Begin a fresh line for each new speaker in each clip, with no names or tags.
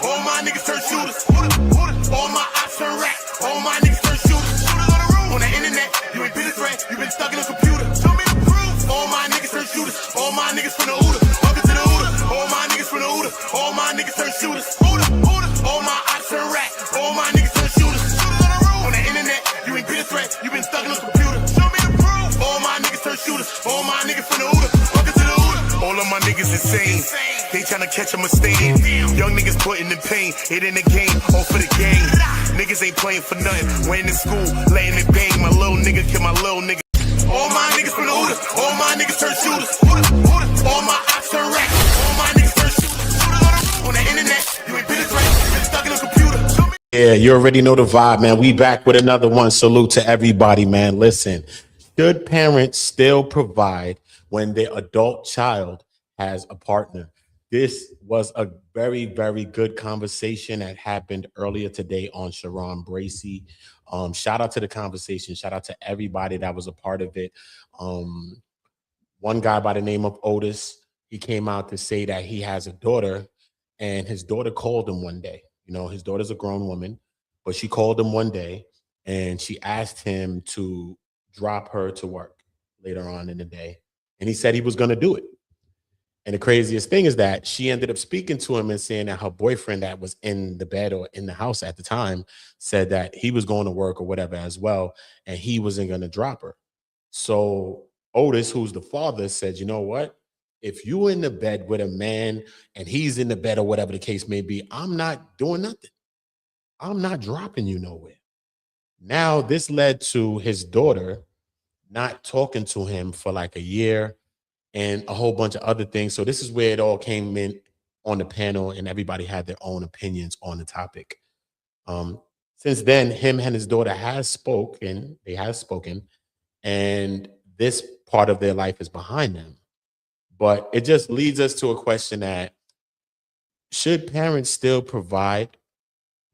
All my niggas turn shooters. All my ops turn rats. All my niggas turn shooters. On the internet, you ain't been a threat. You been stuck in a computer. Show me the proof. All my niggas turn shooters. All my niggas from the Uda. Welcome to the Uda. All my niggas from the Uda. All my niggas turn shooters. All my ops turn rats. All my niggas turn shooters. On the internet, you ain't been a threat. You been stuck in a computer. Show me the proof. All my niggas turn shooters. All my niggas from the Uda. Welcome to the Uda. All of my niggas insane. They tryna catch a mistake. Young niggas putting in pain. It in the game, all for the game. Niggas ain't playing for nothing. Went in school, laying it bang. My little nigga kill my little nigga. All my niggas from the Uda. All my niggas turn shooters. All my ops turn rats. All my niggas turn shooters. On the internet, you ain't been a threat. You been stuck in a computer.
Yeah, you already know the vibe, man. We back with another one. Salute to everybody, man. Listen, should parents still provide when their adult child has a partner? This was a very, very good conversation that happened earlier today on Sharon Bracey. Shout out to the conversation. Shout out to everybody that was a part of it. One guy by the name of Otis, he came out to say that he has a daughter, and his daughter called him one day. You know, his daughter's a grown woman, but she called him one day and she asked him to drop her to work later on in the day. And he said he was going to do it. And the craziest thing is that she ended up speaking to him and saying that her boyfriend that was in the bed or in the house at the time said that he was going to work or whatever as well, and he wasn't going to drop her. So Otis, who's the father, said, you know what? If you're in the bed with a man and he's in the bed or whatever the case may be, I'm not doing nothing. I'm not dropping you nowhere. Now, this led to his daughter not talking to him for like a year and a whole bunch of other things. So this is where it all came in on the panel, and everybody had their own opinions on the topic. Since then, him and his daughter has spoken, and this part of their life is behind them. But it just leads us to a question that should parents still provide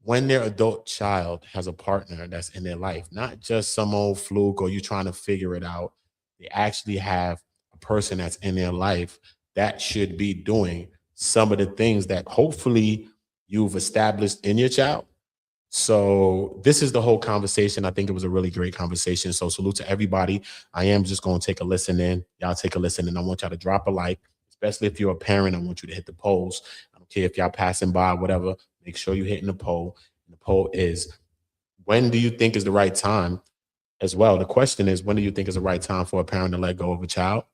when their adult child has a partner that's in their life, not just some old fluke or you trying to figure it out. They actually have a person that's in their life that should be doing some of the things that hopefully you've established in your child. So this is the whole conversation. I think it was a really great conversation. So salute to everybody. I am just going to take a listen in. Y'all take a listen, and I want y'all to drop a like, especially if you're a parent. I want you to hit the polls. I don't care if y'all passing by, whatever. Make sure you're hitting the poll. And the poll is, when do you think is the right time? As well, the question is, when do you think is the right time for a parent to let go of a child?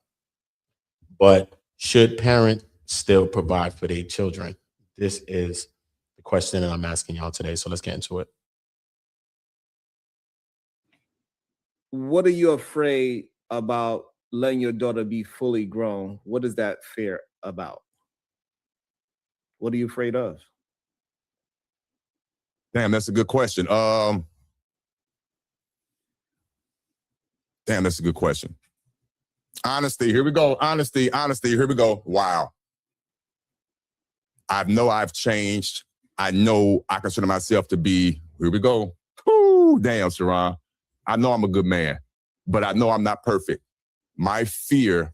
But should parents still provide for their children? This is the question that I'm asking y'all today. So let's get into it.
What are you afraid about letting your daughter be fully grown? What is that fear about? What are you afraid of?
Damn, that's a good question. Damn, that's a good question. Honesty, here we go. Honesty, here we go. Wow. I know I've changed. I know I consider myself to be, here we go. Ooh, damn, Sharon. I know I'm a good man, but I know I'm not perfect. My fear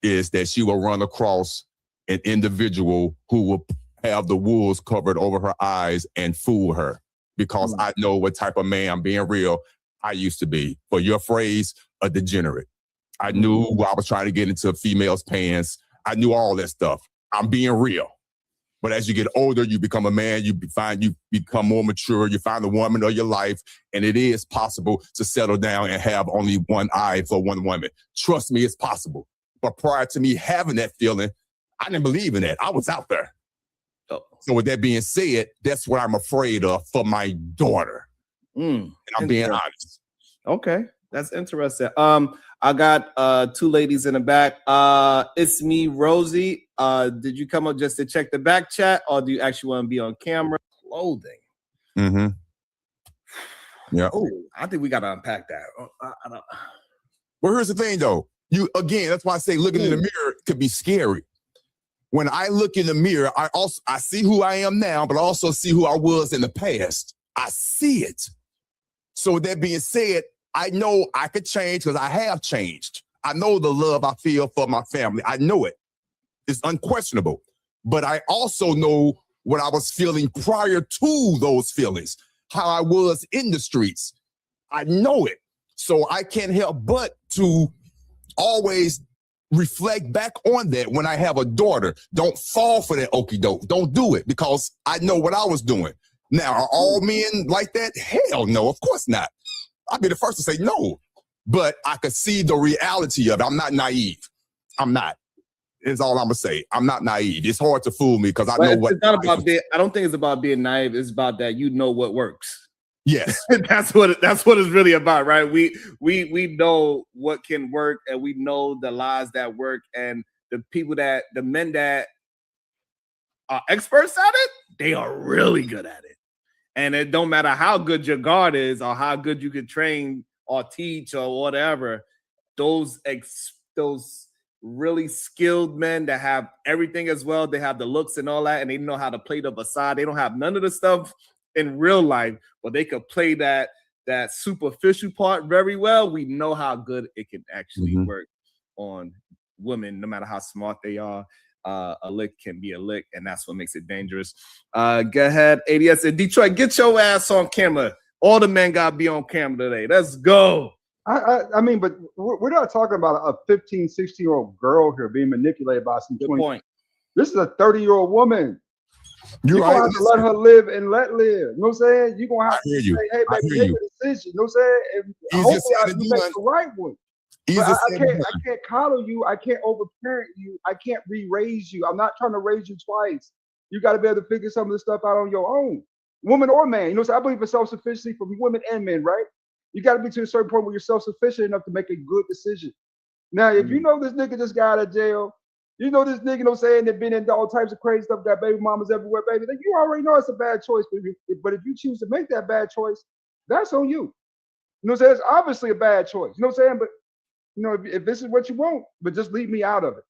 is that she will run across an individual who will have the wolves covered over her eyes and fool her, because I know what type of man, I'm being real, I used to be. For your phrase, a degenerate. I knew I was trying to get into females' pants. I knew all that stuff. I'm being real. But as you get older, you become a man, you become more mature, you find the woman of your life, and it is possible to settle down and have only one eye for one woman. Trust me, it's possible. But prior to me having that feeling, I didn't believe in that. I was out there. So with that being said, that's what I'm afraid of for my daughter. And I'm being honest.
Okay, that's interesting. I got two ladies in the back. It's me, Rosie. Did you come up just to check the back chat, or do you actually want to be on camera? Clothing.
Mm-hmm. Yeah.
Oh, I think we got to unpack that.
Well, here's the thing, though. That's why I say looking in the mirror could be scary. When I look in the mirror, I see who I am now, but I also see who I was in the past. I see it. So with that being said, I know I could change because I have changed. I know the love I feel for my family. I know it. It's unquestionable. But I also know what I was feeling prior to those feelings, how I was in the streets. I know it. So I can't help but to always reflect back on that when I have a daughter. Don't fall for that okie doke. Don't do it, because I know what I was doing. Now, are all men like that? Hell no, of course not. I'll be the first to say no. But I could see the reality of it. I'm not naive. I'm not. Is all I'm gonna say. I'm not naive. It's hard to fool me because I know what.
It's not about being. I don't think it's about being naive. It's about that you know what works.
Yes,
that's what it's really about, right? We know what can work, and we know the lies that work, and the men that are experts at it, they are really good at it. And it don't matter how good your guard is or how good you can train or teach or whatever. Those really skilled men that have everything as well. They have the looks and all that, and they know how to play the facade. They don't have none of the stuff in real life, but they could play that superficial part very well. We know how good it can actually work on women, no matter how smart they are. A lick can be a lick, and that's what makes it dangerous. Go ahead, ADS in Detroit, get your ass on camera. All the men gotta be on camera today. Let's go.
I mean, but we're not talking about a 15, 16-year-old girl here being manipulated by some 20.
Point.
This is a 30-year-old woman. You're
right.
gonna have to let her live and let live. You know what I'm saying? You're gonna have to say, hey, baby, make a decision. You know what I'm saying? And hopefully I can make the right one. But I can't coddle you. I can't overparent you. I can't re-raise you. I'm not trying to raise you twice. You got to be able to figure some of this stuff out on your own, woman or man. You know, so I believe in self-sufficiency for women and men, right? You got to be to a certain point where you're self-sufficient enough to make a good decision. Now, if you know this nigga just got out of jail, you know this nigga, you know what I'm saying, that been into all types of crazy stuff, got baby mamas everywhere, baby, then you already know it's a bad choice. But if you choose to make that bad choice, that's on you. You know what I'm saying? It's obviously a bad choice. You know what I'm saying? But, you know, if this is what you want, but just leave me out of it.